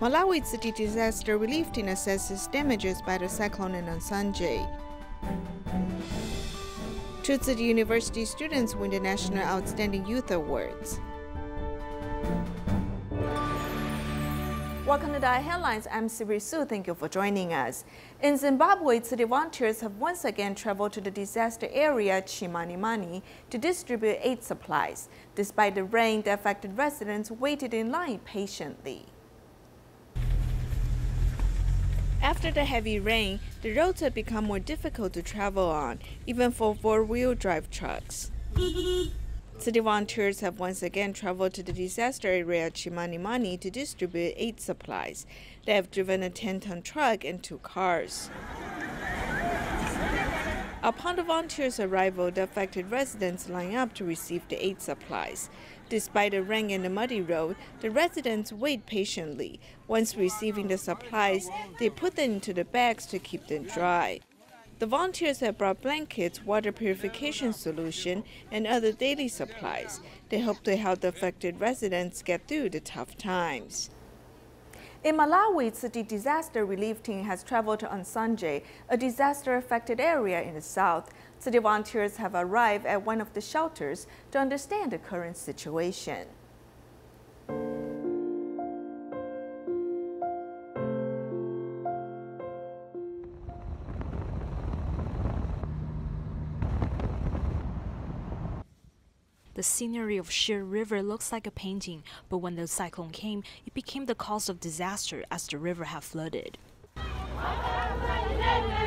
Malawi Tzu Chi disaster relief team assesses damages by the cyclone in Nsanje. 2 Tzu Chi University students win the National Outstanding Youth Awards. Welcome to DaAi Headlines. I'm Siri Su. Thank you for joining us. In Zimbabwe, Tzu Chi volunteers have once again traveled to the disaster area Chimanimani to distribute aid supplies. Despite the rain, the affected residents waited in line patiently. After the heavy rain, the roads have become more difficult to travel on, even for four-wheel drive trucks. City volunteers have once again traveled to the disaster area Chimanimani to distribute aid supplies. They have driven a 10-ton truck and 2 cars. Upon the volunteers' arrival, the affected residents line up to receive the aid supplies. Despite the rain and the muddy road, the residents wait patiently. Once receiving the supplies, they put them into the bags to keep them dry. The volunteers have brought blankets, water purification solution, and other daily supplies. They hope to help the affected residents get through the tough times. In Malawi, Tzu Chi disaster relief team has traveled to Nsanje, a disaster-affected area in the south. Tzu Chi volunteers have arrived at one of the shelters to understand the current situation. The scenery of Siri River looks like a painting, but when the cyclone came, it became the cause of disaster as the river had flooded.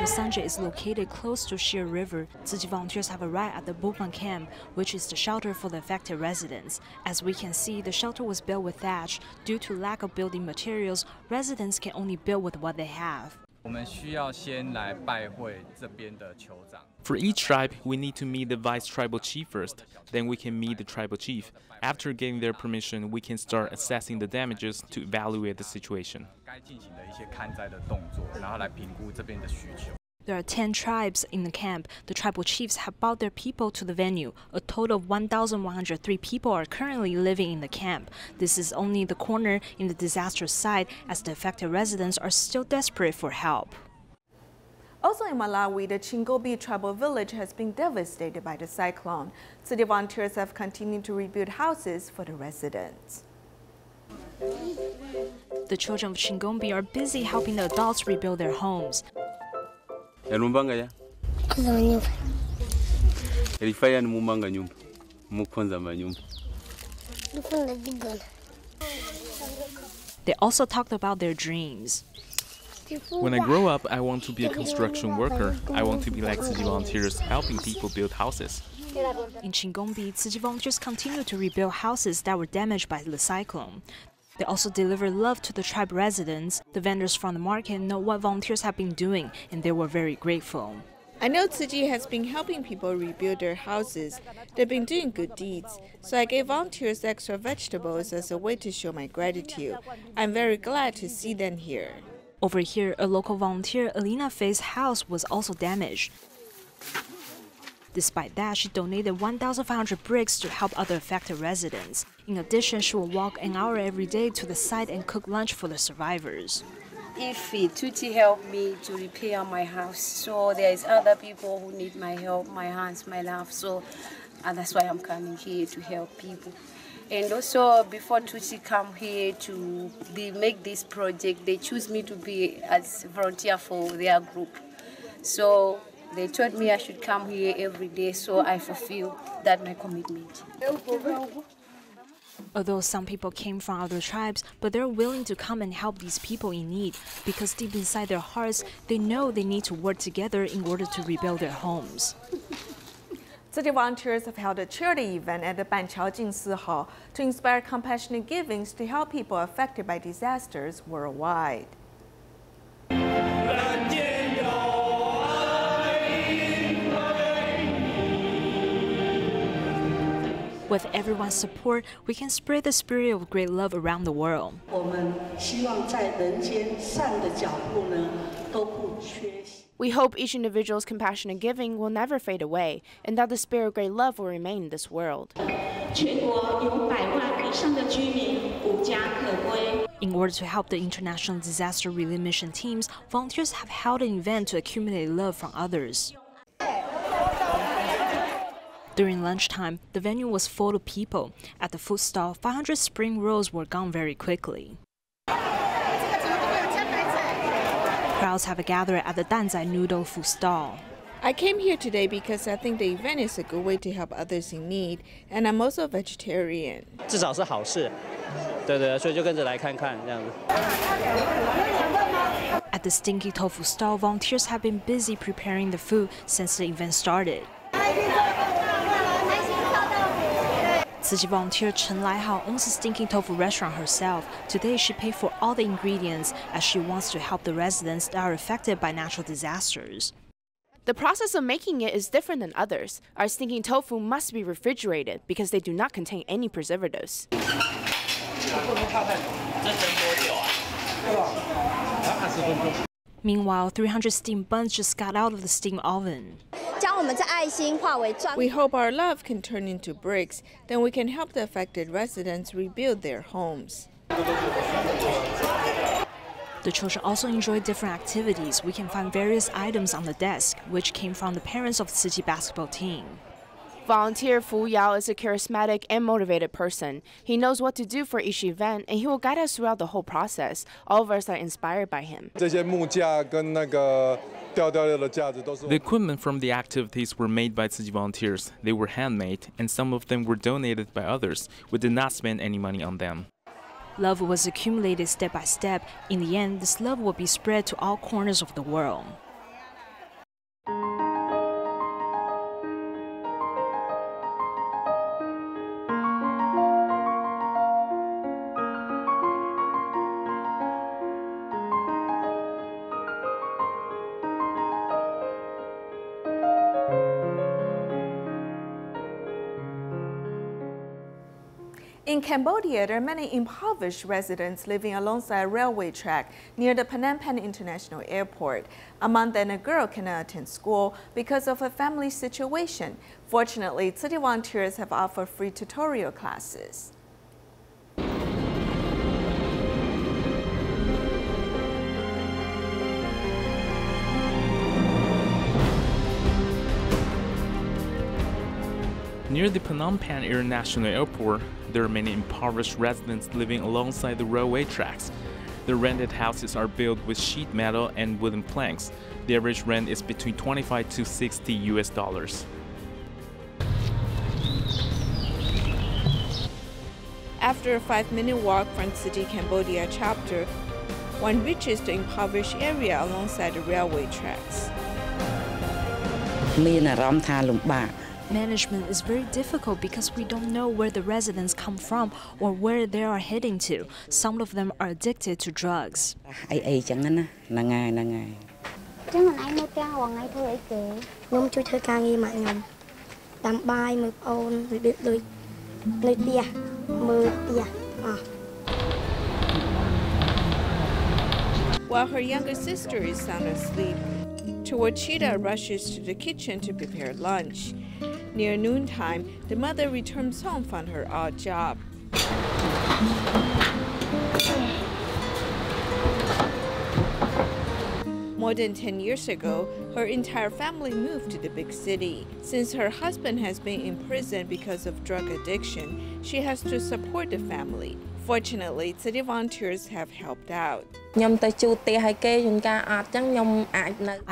Nsanje is located close to Siri River. Tzu Chi volunteers have arrived at the Bupan camp, which is the shelter for the affected residents. As we can see, the shelter was built with thatch. Due to lack of building materials, residents can only build with what they have. For each tribe, we need to meet the vice tribal chief first, then we can meet the tribal chief. After getting their permission, we can start assessing the damages to evaluate the situation. There are 10 tribes in the camp. The tribal chiefs have brought their people to the venue. A total of 1,103 people are currently living in the camp. This is only the corner in the disaster site, as the affected residents are still desperate for help. Also in Malawi, the Chingombe tribal village has been devastated by the cyclone. City volunteers have continued to rebuild houses for the residents. The children of Chingombe are busy helping the adults rebuild their homes. They also talked about their dreams. When I grow up, I want to be a construction worker. I want to be like Tzu Chi volunteers, helping people build houses. In Chingombe, Tzu Chi volunteers continue to rebuild houses that were damaged by the cyclone. They also deliver love to the tribe residents. The vendors from the market know what volunteers have been doing, and they were very grateful. I know Tzu Chi has been helping people rebuild their houses. They've been doing good deeds, so I gave volunteers extra vegetables as a way to show my gratitude. I'm very glad to see them here. Over here, a local volunteer, Alina Faye's house was also damaged. Despite that, she donated 1,500 bricks to help other affected residents. In addition, she will walk an hour every day to the site and cook lunch for the survivors. If Tzu Chi helped me to repair my house, so there is other people who need my help, my hands, my love, so that's why I'm coming here to help people. And also, before Tzu Chi come here to make this project, they choose me to be as volunteer for their group. So they told me I should come here every day, so I fulfill that my commitment. Although some people came from other tribes, but they're willing to come and help these people in need, because deep inside their hearts, they know they need to work together in order to rebuild their homes. Tzu Chi volunteers have held a charity event at the Banqiao Jing Si Hall to inspire compassionate givings to help people affected by disasters worldwide. With everyone's support, we can spread the spirit of great love around the world. We hope each individual's compassionate giving will never fade away, and that the spirit of great love will remain in this world. In order to help the international disaster relief mission teams, volunteers have held an event to accumulate love from others. During lunchtime, the venue was full of people. At the food stall, 500 spring rolls were gone very quickly. Crowds have gathered at the Nsanje noodle food stall. I came here today because I think the event is a good way to help others in need, and I'm also a vegetarian. 至少是好事，对，所以就跟着来看看这样子。At the stinky tofu stall, volunteers have been busy preparing the food since the event started. Tzu Chi volunteer Chen Laihao owns a stinking tofu restaurant herself. Today, she paid for all the ingredients as she wants to help the residents that are affected by natural disasters. The process of making it is different than others. Our stinking tofu must be refrigerated because they do not contain any preservatives. Meanwhile, 300 steamed buns just got out of the steam oven. We hope our love can turn into bricks, then we can help the affected residents rebuild their homes. The children also enjoy different activities. We can find various items on the desk, which came from the parents of the Tzu Chi basketball team. Volunteer Fu Yao is a charismatic and motivated person. He knows what to do for each event, and he will guide us throughout the whole process. All of us are inspired by him. The equipment from the activities were made by Tzu Chi volunteers. They were handmade, and some of them were donated by others. We did not spend any money on them. Love was accumulated step by step. In the end, this love will be spread to all corners of the world. In Cambodia, there are many impoverished residents living alongside a railway track near the Phnom Penh International Airport. Among them, a girl cannot attend school because of her family situation. Fortunately, Tzu Chi volunteers have offered free tutorial classes. Near the Phnom Penh International Airport, there are many impoverished residents living alongside the railway tracks. The rented houses are built with sheet metal and wooden planks. The average rent is between $25 to $60. After a 5-minute walk from Tzu Chi Cambodia chapter, one reaches the impoverished area alongside the railway tracks. Management is very difficult because we don't know where the residents come from or where they are heading to. Some of them are addicted to drugs. While her younger sister is sound asleep, Chida rushes to the kitchen to prepare lunch. Near noontime, the mother returns home from her odd job. More than 10 years ago, her entire family moved to the big city. Since her husband has been in prison because of drug addiction, she has to support the family. Fortunately, Tzu Chi volunteers have helped out. I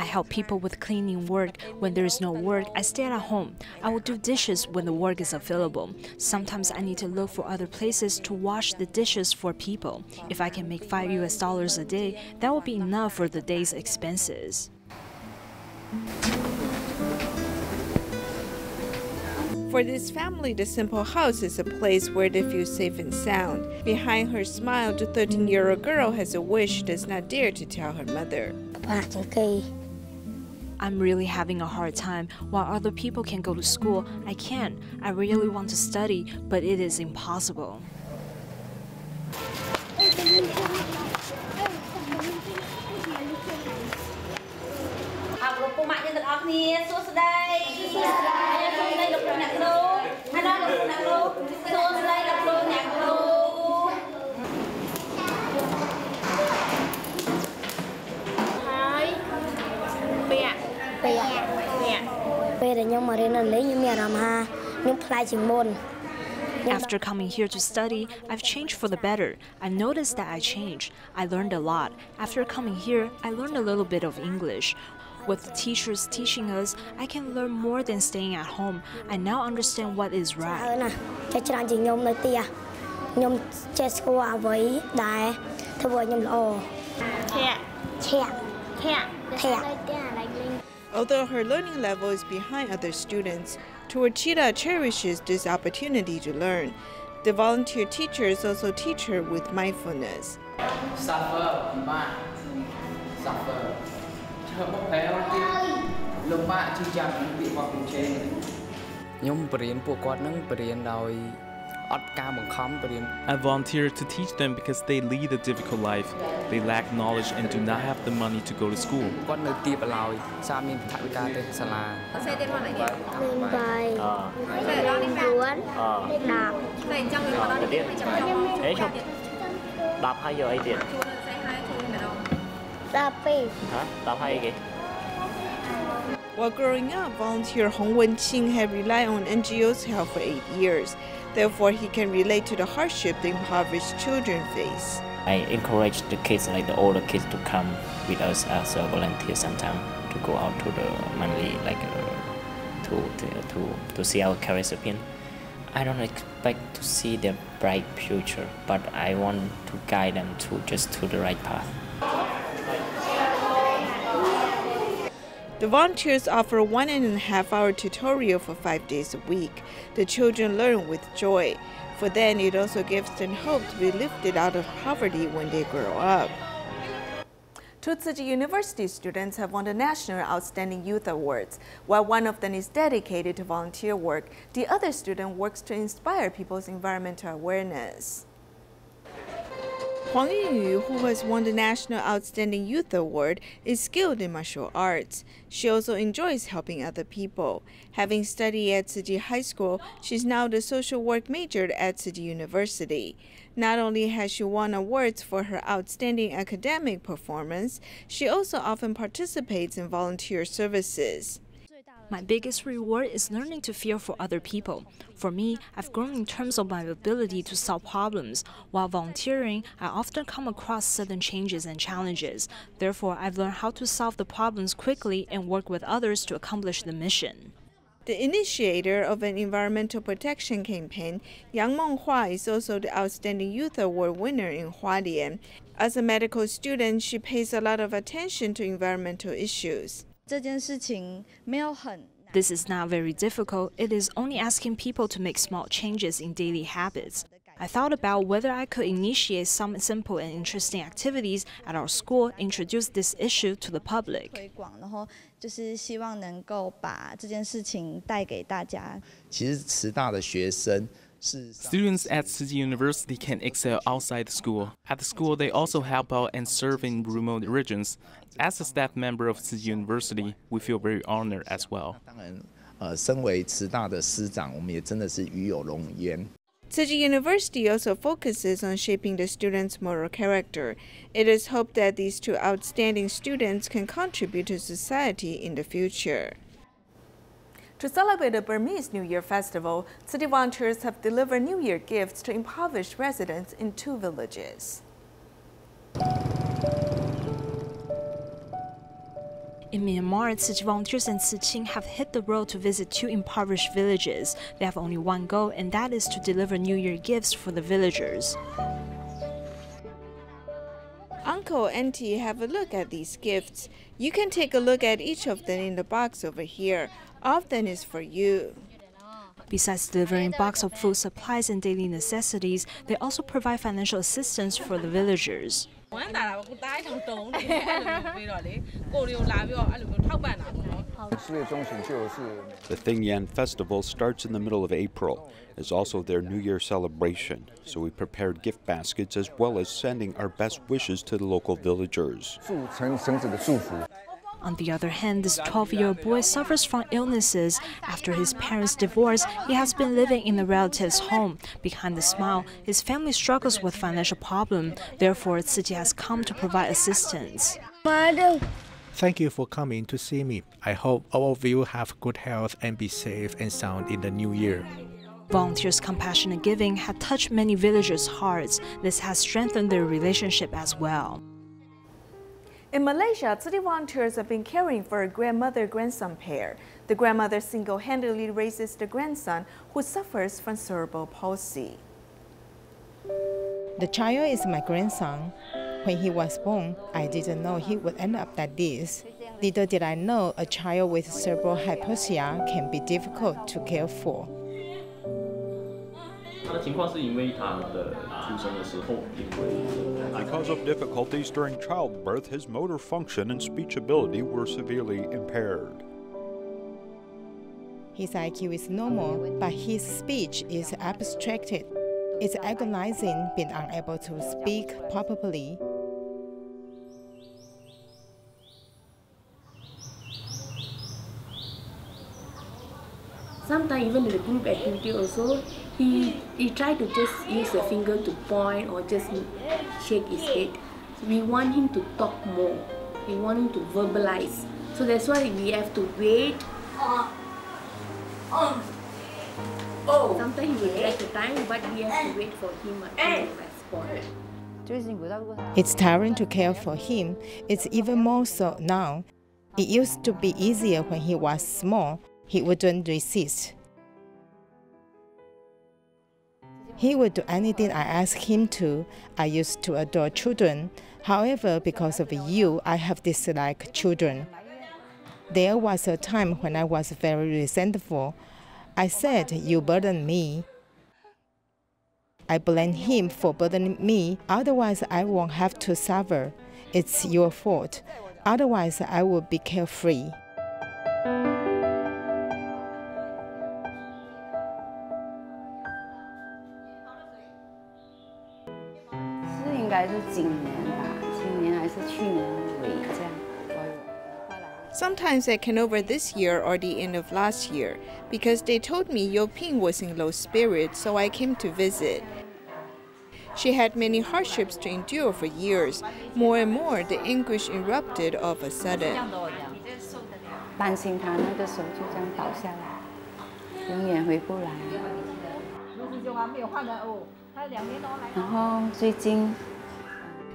help people with cleaning work. When there is no work, I stay at home. I will do dishes when the work is available. Sometimes I need to look for other places to wash the dishes for people. If I can make $5 a day, that will be enough for the day's expenses. For this family, the simple house is a place where they feel safe and sound. Behind her smile, the 13-year-old girl has a wish she does not dare to tell her mother. I'm really having a hard time. While other people can go to school, I can't. I really want to study, but it is impossible. After coming here to study, I've changed for the better. I've noticed that I changed. I learned a lot. After coming here, I learned a little bit of English. With the teachers teaching us, I can learn more than staying at home. I now understand what is right. Although her learning level is behind other students, Tuachita cherishes this opportunity to learn. The volunteer teachers also teach her with mindfulness. I volunteer to teach them because they lead a difficult life. They lack knowledge and do not have the money to go to school. While growing up, volunteer Hong Wen-Qing had relied on NGO's help for 8 years. Therefore, he can relate to the hardship the impoverished children face. I encourage the kids, like the older kids, to come with us as a volunteer sometime to go out to the monthly, like to see our career recipient. I don't expect to see their bright future, but I want to guide them to the right path. The volunteers offer 1.5-hour tutorial for 5 days a week. The children learn with joy. For them, it also gives them hope to be lifted out of poverty when they grow up. Two Tzu Chi University students have won the National Outstanding Youth Awards. While one of them is dedicated to volunteer work, the other student works to inspire people's environmental awareness. Huang Yunyu, who has won the National Outstanding Youth Award, is skilled in martial arts. She also enjoys helping other people. Having studied at Tzu Chi High School, she's now the social work major at Tzu Chi University. Not only has she won awards for her outstanding academic performance, she also often participates in volunteer services. My biggest reward is learning to feel for other people. For me, I've grown in terms of my ability to solve problems. While volunteering, I often come across sudden changes and challenges. Therefore, I've learned how to solve the problems quickly and work with others to accomplish the mission. The initiator of an environmental protection campaign, Yang Menghua, is also the Outstanding Youth Award winner in Hualien. As a medical student, she pays a lot of attention to environmental issues. This is not very difficult. It is only asking people to make small changes in daily habits. I thought about whether I could initiate some simple and interesting activities at our school, introduce this issue to the public. Students at Tzu Chi University can excel outside the school. At the school, they also help out and serve in remote regions. As a staff member of Tzu Chi University, we feel very honored as well. Tzu Chi University also focuses on shaping the students' moral character. It is hoped that these two outstanding students can contribute to society in the future. To celebrate the Burmese New Year festival, Tzu Chi volunteers have delivered New Year gifts to impoverished residents in 2 villages. In Myanmar, Tzu Chi volunteers and Tzu Qing have hit the road to visit 2 impoverished villages. They have only one goal, and that is to deliver New Year gifts for the villagers. Uncle and Auntie have a look at these gifts. You can take a look at each of them in the box over here. All of them is for you. Besides delivering a box of food supplies and daily necessities, they also provide financial assistance for the villagers. The Thingyan Festival starts in the middle of April. It's also their New Year celebration, so we prepared gift baskets as well as sending our best wishes to the local villagers. On the other hand, this 12-year-old boy suffers from illnesses. After his parents' divorce, he has been living in a relative's home. Behind the smile, his family struggles with financial problems. Therefore, Tzu Chi has come to provide assistance. Thank you for coming to see me. I hope all of you have good health and be safe and sound in the new year. Volunteers' compassionate giving had touched many villagers' hearts. This has strengthened their relationship as well. In Malaysia, Tzu Chi volunteers have been caring for a grandmother-grandson pair. The grandmother single-handedly raises the grandson who suffers from cerebral palsy. The child is my grandson. When he was born, I didn't know he would end up like this. Little did I know a child with cerebral hypoxia can be difficult to care for. Because of difficulties during childbirth, his motor function and speech ability were severely impaired. His IQ is normal, but his speech is abstracted. It's agonizing being unable to speak properly. Sometimes even in the group activity also, he tried to just use a finger to point or just shake his head. We want him to talk more. We want him to verbalize. So that's why we have to wait. Sometimes he will take the time, but we have to wait for him to respond. It's tiring to care for him. It's even more so now. It used to be easier when he was small. He wouldn't resist. He would do anything I asked him to. I used to adore children. However, because of you, I have disliked children. There was a time when I was very resentful. I said, "You burden me." I blame him for burdening me. Otherwise, I won't have to suffer. It's your fault. Otherwise, I would be carefree. Sometimes I came over this year or the end of last year because they told me Yo Ping was in low spirits, so I came to visit. She had many hardships to endure for years. More and more, the anguish erupted all of a sudden.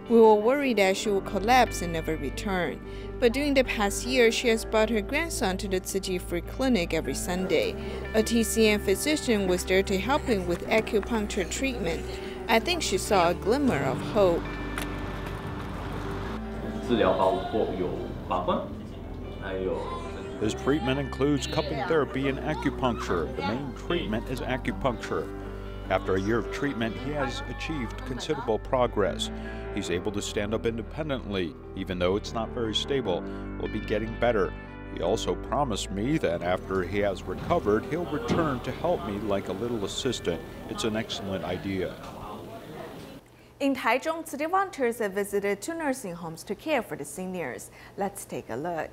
We were worried that she would collapse and never return. But during the past year, she has brought her grandson to the Tzu Chi Free Clinic every Sunday. A TCM physician was there to help him with acupuncture treatment. I think she saw a glimmer of hope. His treatment includes cupping therapy and acupuncture. The main treatment is acupuncture. After a year of treatment, he has achieved considerable progress. He's able to stand up independently, even though it's not very stable. We'll be getting better. He also promised me that after he has recovered, he'll return to help me like a little assistant. It's an excellent idea. In Taichung, Tzu Chi volunteers have visited 2 nursing homes to care for the seniors. Let's take a look.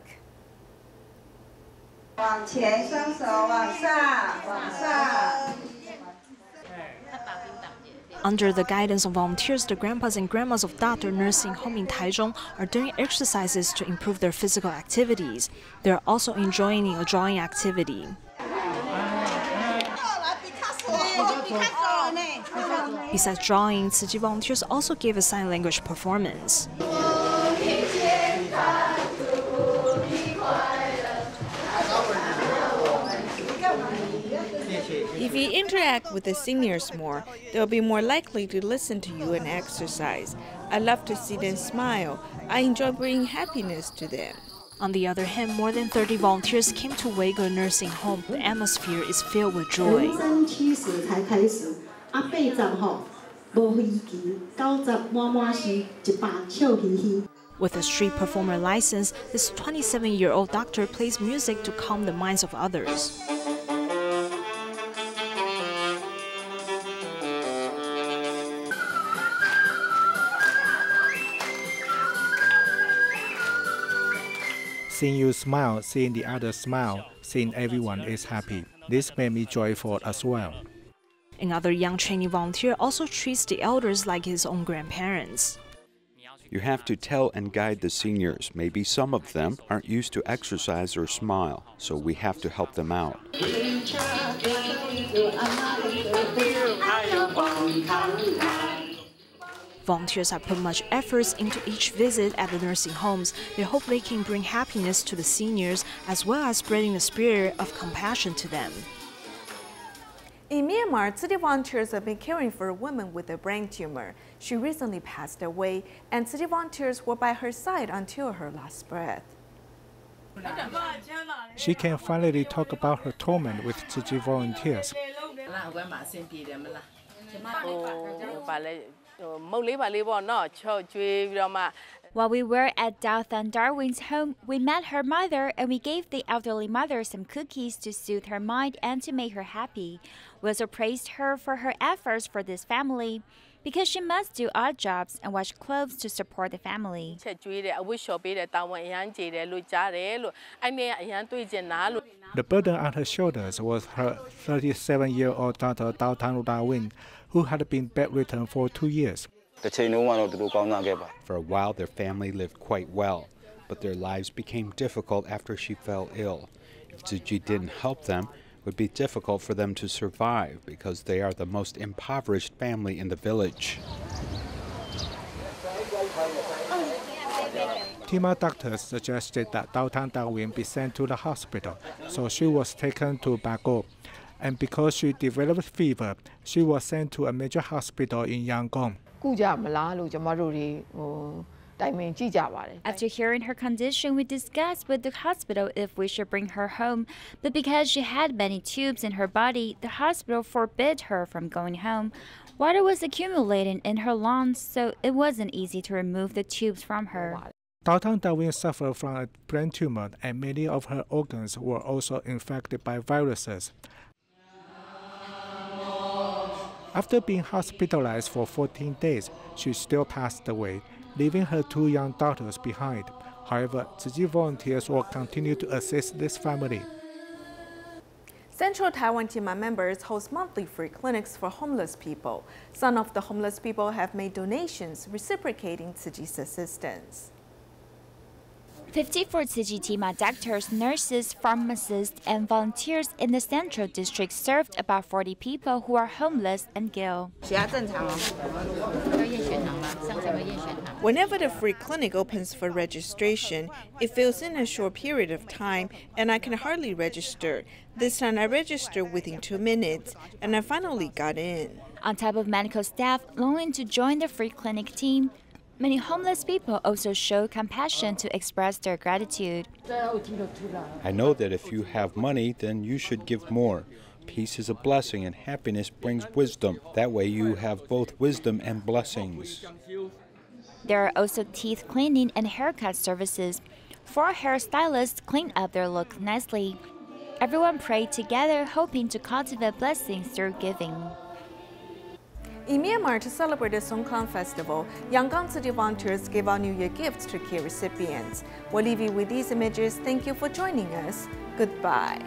Under the guidance of volunteers, the grandpas and grandmas of Dr. Nursing Home in Taichung are doing exercises to improve their physical activities. They are also enjoying a drawing activity. Besides drawing, Tzu Chi volunteers also gave a sign language performance. If you interact with the seniors more, they'll be more likely to listen to you and exercise. I love to see them smile. I enjoy bringing happiness to them. On the other hand, more than 30 volunteers came to Wego Nursing Home. The atmosphere is filled with joy. With a street performer license, this 27-year-old doctor plays music to calm the minds of others. Seeing you smile, seeing the others smile, seeing everyone is happy. This made me joyful as well. Another young trainee volunteer also treats the elders like his own grandparents. You have to tell and guide the seniors. Maybe some of them aren't used to exercise or smile, so we have to help them out. Volunteers have put much efforts into each visit at the nursing homes. They hope they can bring happiness to the seniors as well as spreading the spirit of compassion to them. In Myanmar, Tzu Chi volunteers have been caring for a woman with a brain tumor. She recently passed away, and Tzu Chi volunteers were by her side until her last breath. She can finally talk about her torment with Tzu Chi volunteers. While we were at Daothan Darwin's home, we met her mother and we gave the elderly mother some cookies to soothe her mind and to make her happy. We also praised her for her efforts for this family, because she must do odd jobs and wash clothes to support the family. The burden on her shoulders was her 37-year-old daughter Daothan Darwin, who had been bedridden for 2 years. For a while, their family lived quite well, but their lives became difficult after she fell ill. If Tzu Chi didn't help them, it would be difficult for them to survive because they are the most impoverished family in the village. Tima doctors suggested that Daothan Darwin be sent to the hospital, so she was taken to Banqiao. And because she developed fever, she was sent to a major hospital in Yangon. After hearing her condition, we discussed with the hospital if we should bring her home, but because she had many tubes in her body, the hospital forbid her from going home. Water was accumulating in her lungs, so it wasn't easy to remove the tubes from her. Daothan Darwin suffered from a brain tumor, and many of her organs were also infected by viruses. After being hospitalized for 14 days, she still passed away, leaving her 2 young daughters behind. However, Tzu Chi volunteers will continue to assist this family. Central Taiwan Tima members host monthly free clinics for homeless people. Some of the homeless people have made donations, reciprocating Tzu Chi's assistance. 54 Tzu Chi Tima doctors, nurses, pharmacists, and volunteers in the Central District served about 40 people who are homeless and ill. Whenever the free clinic opens for registration, it fills in a short period of time, and I can hardly register. This time I registered within 2 minutes, and I finally got in. On top of medical staff longing to join the free clinic team, many homeless people also show compassion to express their gratitude. I know that if you have money, then you should give more. Peace is a blessing and happiness brings wisdom. That way you have both wisdom and blessings. There are also teeth cleaning and haircut services. 4 hairstylists clean up their look nicely. Everyone prayed together, hoping to cultivate blessings through giving. In Myanmar, to celebrate the Songkran festival, Yangon Tzu Chi volunteers gave out New Year gifts to care recipients. We'll leave you with these images. Thank you for joining us. Goodbye.